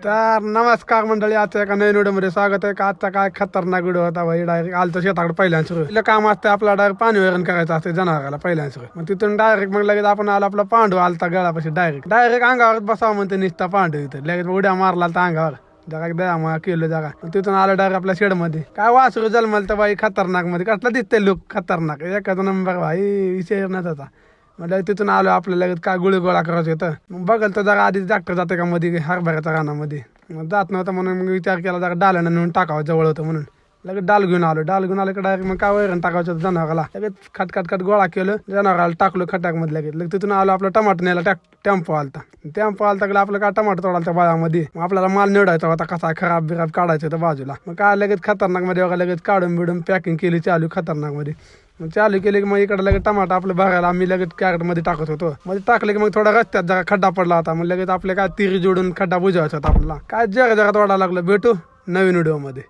तर नमस्कार मंडळी, आजच्या एका नवीन व्हिडिओ मध्ये स्वागत आहे. का आजचा काय खतरनाक व्हिडिओ होता भाई. डायरेक्ट आलतो शेताकडे पहिल्याच पहिलं काम असतं आपला, डायरेक्ट पाणी वैरण करायचं असते जनावराला पहिल्याच. मग तिथून डायरेक्ट मग लगेच आपण आलो आपला पांडू आलता गळापाशी. डायरेक्ट अंगावर बसावं म्हणते निसता पांडू. इथं लगेच उड्या मारला तर अंगावर जगा द्या मग केलं जागा. तिथून आलं डायरेक्ट आपल्या शेड मध्ये. काय वासरू जन्मल तर बाई खतरनाक मध्ये कसला दिसते लोक खतरनाक. एखादा नंबर भाई विषय नाही त्याचा. म्हणजे तिथून आलो आपल्याला लगेच काय गुळी गोळा करायचं होतं. मग बघल तर जरा आधी डॉक्टर जाते का मध्ये हरभऱ्याच्या रानामध्ये. मग जात नव्हतं म्हणून मग विचार केला जरा डाल्यानं नेऊन टाकावं, जवळ होतं म्हणून लगेच डाल घेऊन आलो की डायरेक्ट मग काय वैरण टाकायचं होतं जनावराला. लगेच खट गोळा केलं, जनावराला टाकलो खटाकमध्ये. लगेच तिथून आलो आपला टमाटर न्यायला टेम्पो आलता गेला आपलं काय टमाटर तोडाला त्या बाळामध्ये. मग आपल्याला माल निवडायचा होता, कसा खराब बिराब काढायचं होतं बाजूला. मग काय लगेच खतरनाक मध्ये बघा लगेच काढून बिडून पॅकिंग केली चालू खतरनाक मध्ये. मग चालू केले की मग इकडे लगेच टमाटर आपलं भरायला आम्ही लगेच कॅरेट मध्ये टाकत होतो. मध्ये टाकले की मग थोडा रस्त्यात जरा खड्डा पडला होता. मग लगेच आपले काय तिरी जोडून खड्डा बुजवायचा होता आपल्याला. काय जरा तोडा लागलं. भेटू नवीन व्हिडिओ मध्ये.